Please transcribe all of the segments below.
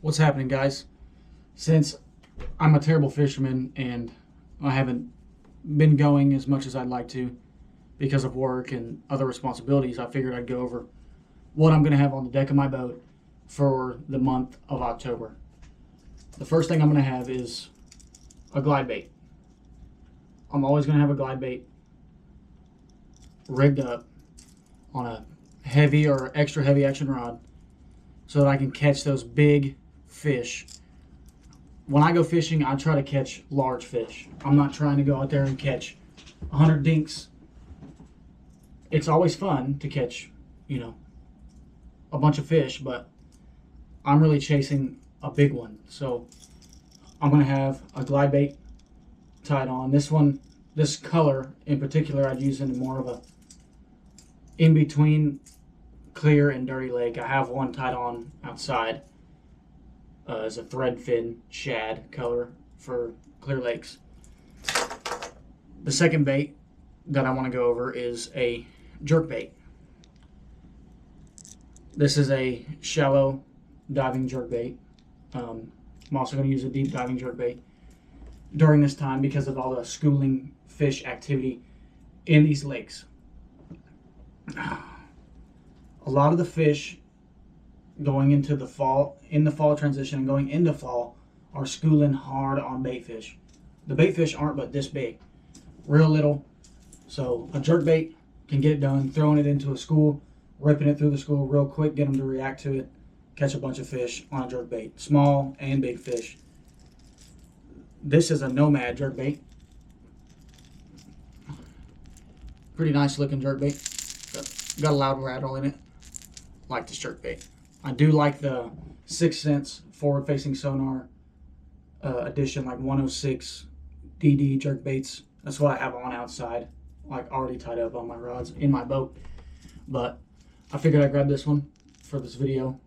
What's happening, guys? Since I'm a terrible fisherman and I haven't been going as much as I'd like to because of work and other responsibilities, I figured I'd go over what I'm going to have on the deck of my boat for the month of October. The first thing I'm going to have is a glide bait. I'm always going to have a glide bait rigged up on a heavy or extra heavy action rod so that I can catch those big fish. When I go fishing, I try to catch large fish. I'm not trying to go out there and catch 100 dinks. It's always fun to catch, a bunch of fish, but I'm really chasing a big one. So I'm going to have a glide bait tied on. This color in particular, I'd use in more of a in between clear and dirty lake. I have one tied on outside as a thread fin shad color for clear lakes. The second bait that I want to go over is a jerk bait. This is a shallow diving jerk bait. I'm also going to use a deep diving jerk bait during this time because of all the schooling fish activity in these lakes. A lot of the fish going into the fall, in the fall transition and going into fall, are schooling hard on bait fish. The bait fish aren't but this big, real little. So a jerk bait can get it done, throwing it into a school, ripping it through the school real quick, get them to react to it, catch a bunch of fish on a jerk bait, small and big fish. This is a Nomad jerk bait. Pretty nice looking jerk bait. Got a loud rattle in it. Like this jerk bait. I do like the 6th Sense forward facing sonar edition, like 106 DD jerk baits. That's what I have on outside, like already tied up on my rods in my boat. But I figured I'd grab this one for this video.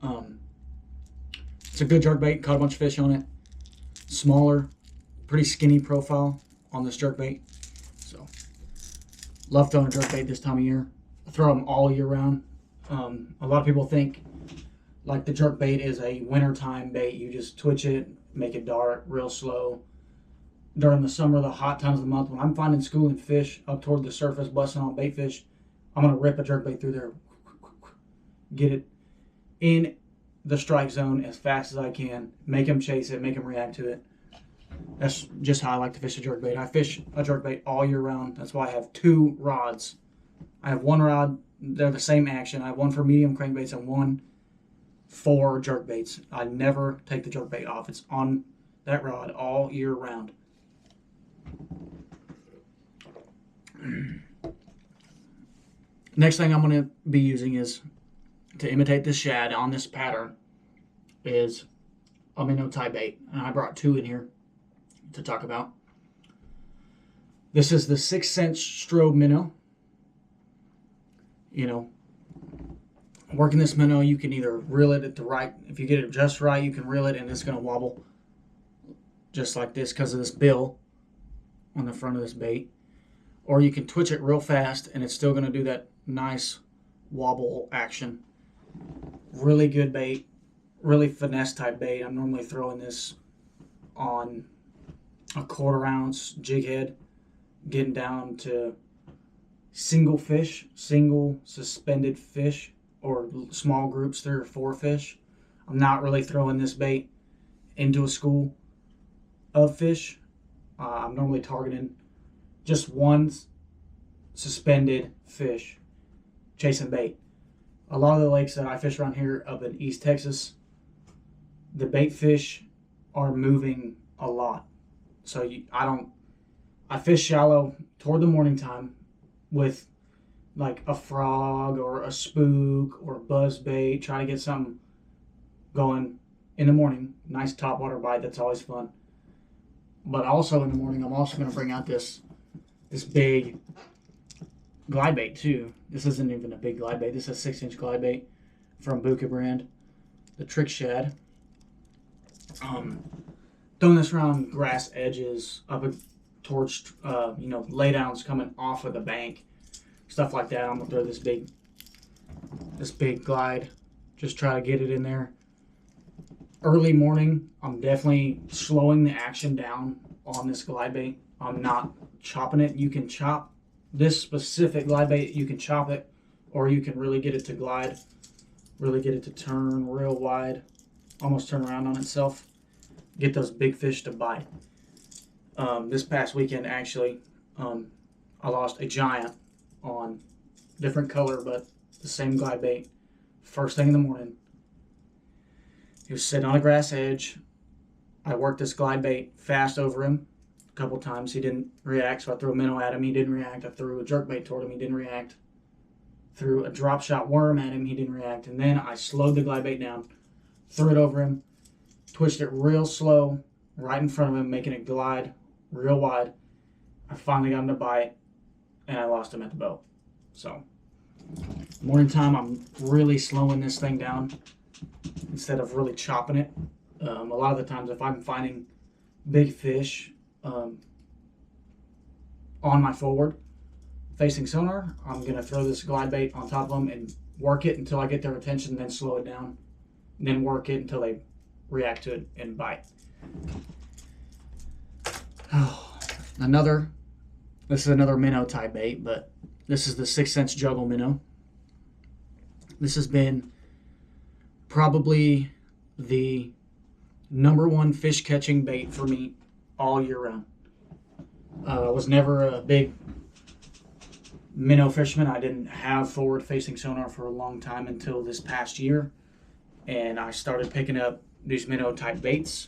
It's a good jerk bait, caught a bunch of fish on it. Smaller, pretty skinny profile on this jerk bait. So, love throwing a jerk bait this time of year. I throw them all year round. A lot of people think like the jerk bait is a wintertime bait. You just twitch it, make it dart real slow. During the summer, the hot times of the month, when I'm finding schooling fish up toward the surface, busting on bait fish, I'm going to rip a jerk bait through there, get it in the strike zone as fast as I can, make them chase it, make them react to it. That's just how I like to fish a jerk bait. I fish a jerk bait all year round. That's why I have 2 rods. I have one rod, they're the same action. I have one for medium crankbaits and one for jerk baits. I never take the jerk bait off. It's on that rod all year round. Next thing I'm going to be using is, to imitate this shad on this pattern, is a minnow tie bait. And I brought 2 in here to talk about. This is the 6th Sense strobe minnow. Working this minnow, you can either reel it at the right, if you get it just right, you can reel it and it's going to wobble just like this because of this bill on the front of this bait. Or you can twitch it real fast and it's still going to do that nice wobble action. Really good bait, really finesse type bait. I'm normally throwing this on a 1/4 ounce jig head, getting down to single fish, single suspended fish, or small groups, 3 or 4 fish. I'm not really throwing this bait into a school of fish. I'm normally targeting just one suspended fish chasing bait. A lot of the lakes that I fish around here up in East Texas, the bait fish are moving a lot. So I fish shallow toward the morning time with like a frog or a spook or a buzz bait, try to get something going in the morning. Nice topwater bite, that's always fun. But also in the morning, I'm also going to bring out this big glide bait too. This isn't even a big glide bait. This is a 6-inch glide bait from Buka brand, the Trick Shad. Throwing this around grass edges, up towards laydowns coming off of the bank, stuff like that. I'm gonna throw this big glide, just try to get it in there, early morning, I'm definitely slowing the action down on this glide bait. I'm not chopping it. You can chop this specific glide bait, you can chop it, or you can really get it to glide, really get it to turn real wide, almost turn around on itself, get those big fish to bite. This past weekend, actually, I lost a giant on different color, but the same glide bait. First thing in the morning, he was sitting on a grass edge. I worked this glide bait fast over him a couple times. He didn't react, so I threw a minnow at him. He didn't react. I threw a jerkbait toward him. He didn't react. Threw a drop shot worm at him. He didn't react. And then I slowed the glide bait down, threw it over him, twitched it real slow right in front of him, making it glide real wide. I finally got him to bite, and I lost him at the boat. So, morning time, I'm really slowing this thing down instead of really chopping it. A lot of the times, if I'm finding big fish on my forward facing sonar, I'm going to throw this glide bait on top of them and work it until I get their attention, then slow it down, and then work it until they react to it and bite. This is another minnow type bait, but this is the 6 cents juggle minnow. This has been probably the #1 fish catching bait for me all year round. I was never a big minnow fisherman. I didn't have forward facing sonar for a long time until this past year, and I started picking up these minnow type baits,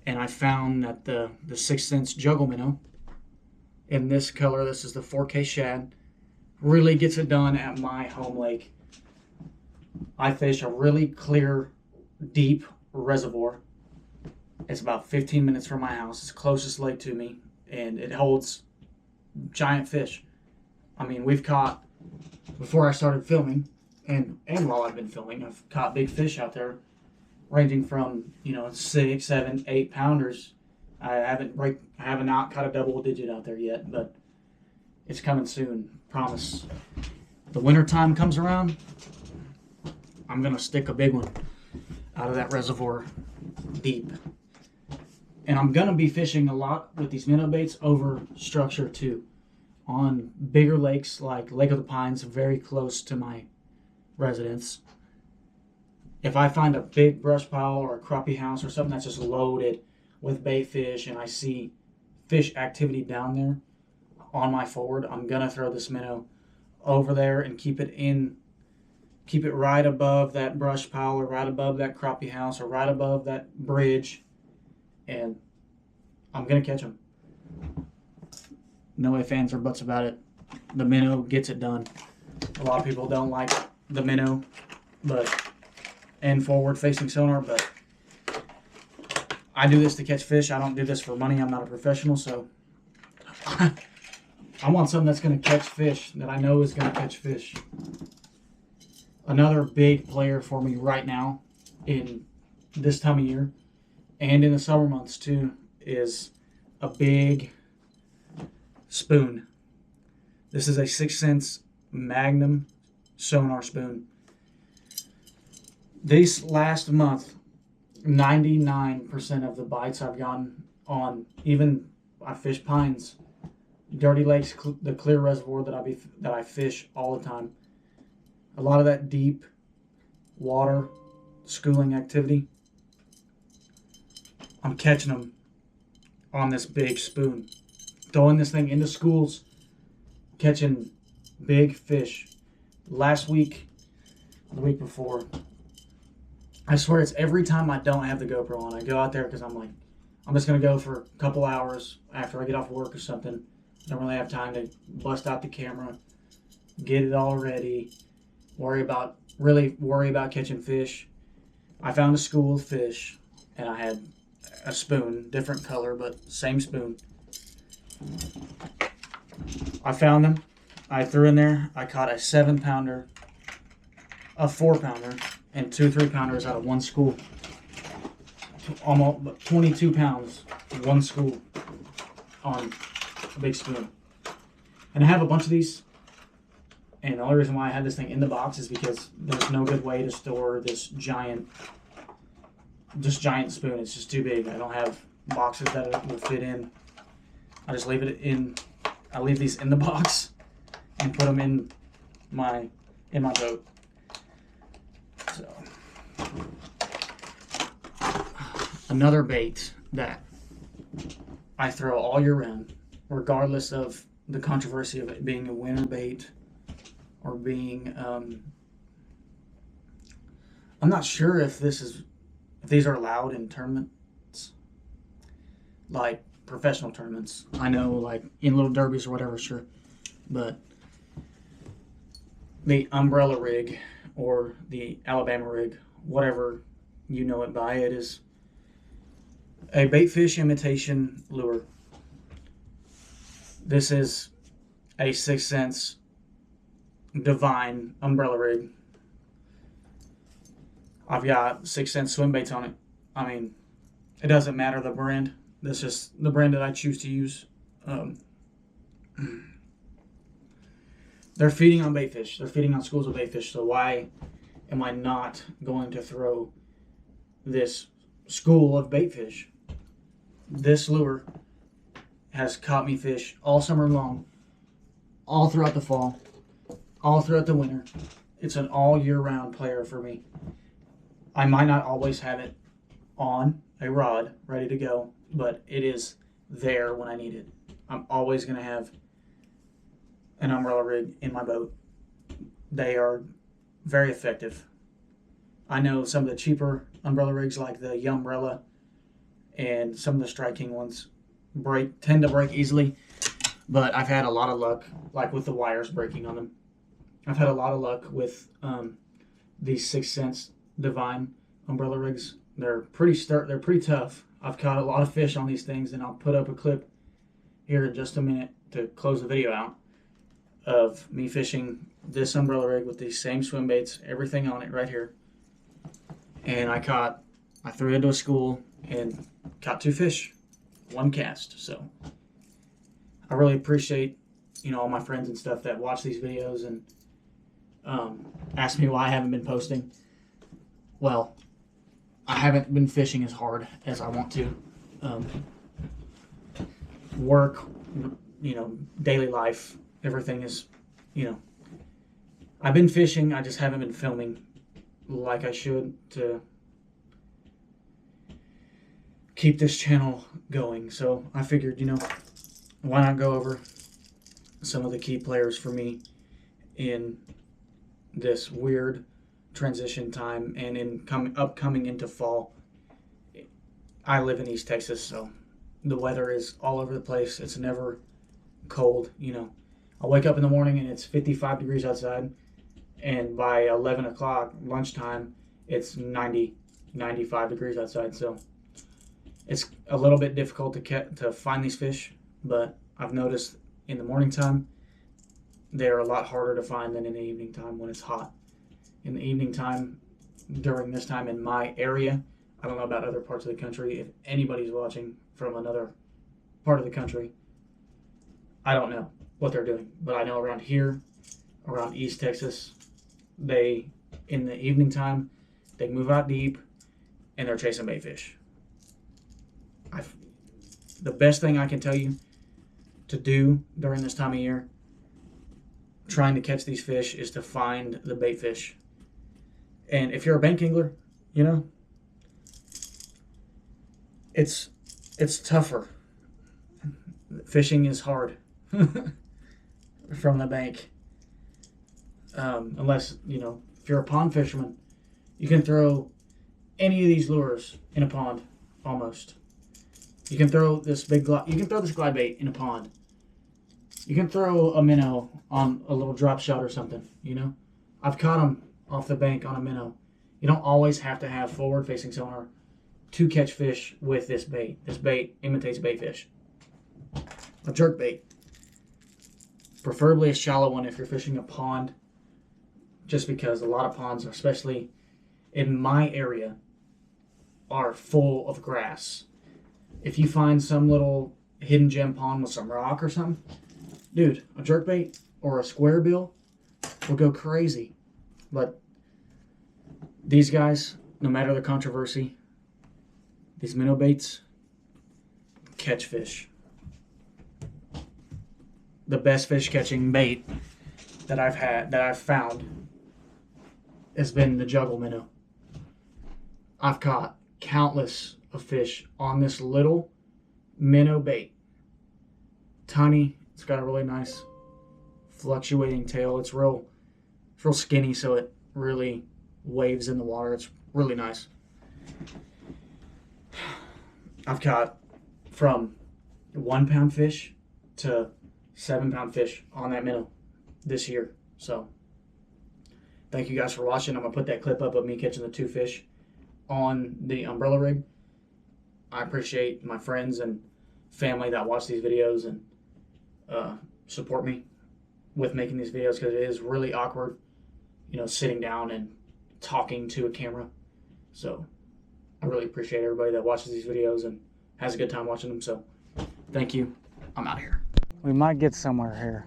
and I found that the 6 cents juggle minnow in this color, this is the 4K shad, really gets it done at my home lake. I fish a really clear, deep reservoir. It's about 15 minutes from my house. It's the closest lake to me, and it holds giant fish. I mean, we've caught, before I started filming, and while I've been filming, I've caught big fish out there, ranging from 6, 7, 8 pounders. I have not caught a double digit out there yet, but it's coming soon. Promise. The winter time comes around, I'm gonna stick a big one out of that reservoir deep. And I'm gonna be fishing a lot with these minnow baits over structure too, on bigger lakes like Lake of the Pines, very close to my residence. If I find a big brush pile or a crappie house or something that's just loaded with bait fish and I see fish activity down there on my forward, I'm gonna throw this minnow over there and keep it right above that brush pile or right above that crappie house or right above that bridge, and I'm gonna catch them. No ifs, ands, or buts about it. The minnow gets it done. A lot of people don't like the minnow and forward facing sonar, but I do this to catch fish. I don't do this for money. I'm not a professional, so I want something that's going to catch fish, that I know is going to catch fish. Another big player for me right now in this time of year and in the summer months too is a big spoon. This is a 6 cents Magnum sonar spoon. This last month, 99% of the bites I've gotten on, even I fish pines, dirty lakes, the clear reservoir that I fish all the time. A lot of that deep water schooling activity, I'm catching them on this big spoon. Throwing this thing into schools, catching big fish. Last week, the week before, I swear it's every time I don't have the GoPro on. I go out there because I'm like, I'm just going to go for a couple hours after I get off work or something. I don't really have time to bust out the camera, get it all ready, worry about catching fish. I found a school of fish, and I had a spoon, different color, but same spoon. I found them. I threw in there. I caught a 7-pounder, a 4-pounder, and 2 3-pounders out of one school. Almost 22 pounds, one school on a big spoon. And I have a bunch of these. And the only reason why I had this thing in the box is because there's no good way to store this giant just giant spoon. It's just too big. I don't have boxes that it will fit in. I just leave it in. I leave these in the box and put them in my boat. So another bait that I throw all year round, regardless of the controversy of it being a winter bait or being I'm not sure if these are allowed in tournaments, like professional tournaments. I know, like in little derbies or whatever, sure, but the umbrella rig or the Alabama rig, whatever you know it by, it is a baitfish imitation lure. This is a 6 cents Divine umbrella rig. I've got 6 cent swim baits on it. I mean, it doesn't matter the brand. That's just the brand that I choose to use. They're feeding on baitfish. They're feeding on schools of baitfish. So why am I not going to throw this school of baitfish? This lure has caught me fish all summer long, all throughout the fall, all throughout the winter. It's an all year round player for me. I might not always have it on a rod ready to go, but it is there when I need it. I'm always going to have an umbrella rig in my boat. They are very effective. I know some of the cheaper umbrella rigs like the Yumbrella and some of the Strike King ones tend to break easily, but I've had a lot of luck, like with the wires breaking on them. I've had a lot of luck with these 6 cents Divine umbrella rigs. They're pretty tough. I've caught a lot of fish on these things, and I'll put up a clip here in just a minute to close the video out of me fishing this umbrella rig with these same swim baits, everything on it right here. And I threw it into a school and caught 2 fish, 1 cast. So I really appreciate, all my friends and stuff that watch these videos and ask me why I haven't been posting. Well, I haven't been fishing as hard as I want to. Work, daily life, everything is, I've been fishing, I just haven't been filming like I should to keep this channel going. So I figured, why not go over some of the key players for me in this weird transition time and in upcoming into fall. I live in East Texas, so the weather is all over the place. It's never cold. I wake up in the morning and it's 55 degrees outside, and by 11 o'clock lunchtime it's 95 degrees outside. So it's a little bit difficult to find these fish, but I've noticed in the morning time they're a lot harder to find than in the evening time when it's hot. In the evening time, during this time in my area, I don't know about other parts of the country. If anybody's watching from another part of the country, I don't know what they're doing. But I know around here, around East Texas, in the evening time, they move out deep and they're chasing baitfish. The best thing I can tell you to do during this time of year, trying to catch these fish, is to find the baitfish. And if you're a bank angler, it's tougher. Fishing is hard from the bank. Unless, if you're a pond fisherman, you can throw any of these lures in a pond, almost. You can throw this glide bait in a pond. You can throw a minnow on a little drop shot or something, I've caught them off the bank on a minnow. You don't always have to have forward-facing sonar to catch fish with this bait. This bait imitates baitfish. A jerk bait. Preferably a shallow one if you're fishing a pond, just because a lot of ponds, especially in my area, are full of grass. If you find some little hidden gem pond with some rock or something, dude, a jerkbait or a square bill will go crazy. But these guys, no matter the controversy, These minnow baits catch fish. The best fish catching bait that I've found has been the juggle minnow. I've caught countless of fish on this little minnow bait. Tiny. It's got a really nice fluctuating tail. It's real skinny, so it really waves in the water. It's really nice. I've caught from 1 pound fish to 7 pound fish on that minnow this year. So thank you guys for watching. I'm gonna put that clip up of me catching the 2 fish on the umbrella rig. I appreciate my friends and family that watch these videos and support me with making these videos, because it is really awkward, you know, sitting down and talking to a camera. So I really appreciate everybody that watches these videos and has a good time watching them. So thank you. I'm out of here. We might get somewhere here.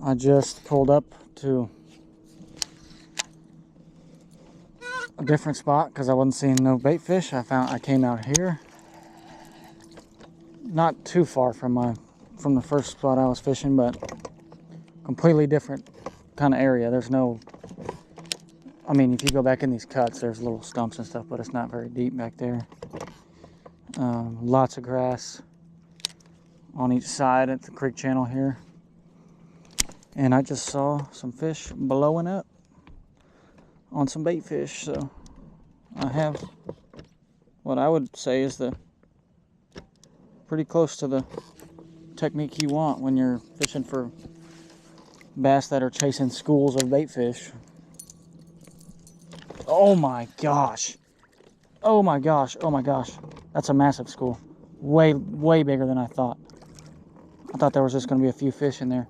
I just pulled up to a different spot because I wasn't seeing no bait fish. I came out here, not too far from the first spot I was fishing, but completely different kind of area. There's no, I mean, if you go back in these cuts, there's little stumps and stuff, but it's not very deep back there. Lots of grass on each side at the creek channel here. And I just saw some fish blowing up on some bait fish. So I have what I would say is pretty close to the technique you want when you're fishing for bass that are chasing schools of bait fish. Oh my gosh. Oh my gosh. Oh my gosh. That's a massive school. Way bigger than I thought. I thought there was just going to be a few fish in there.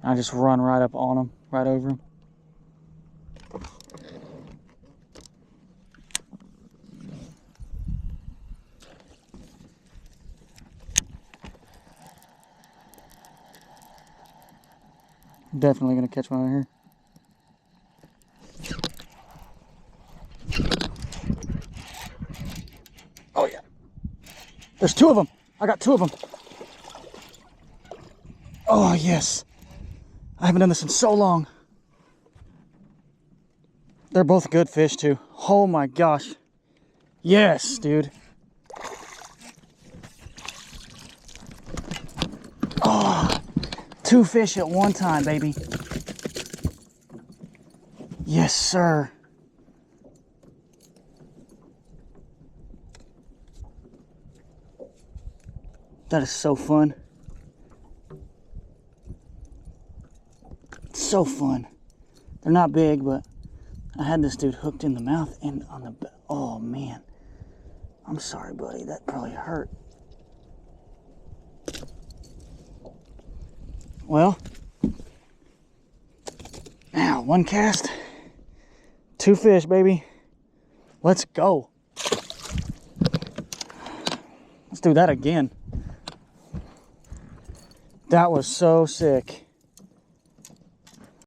I just run right up on them, right over them. Definitely going to catch one out here. Oh yeah. There's 2 of them. I got 2 of them. Oh yes. I haven't done this in so long. They're both good fish too. Oh my gosh. Yes, dude. Oh, 2 fish at one time, baby. Yes, sir. That is so fun. So fun. They're not big, but I had this dude hooked in the mouth and on the, oh man. I'm sorry, buddy. That probably hurt. Well, now 1 cast, 2 fish, baby. Let's go. Let's do that again. That was so sick.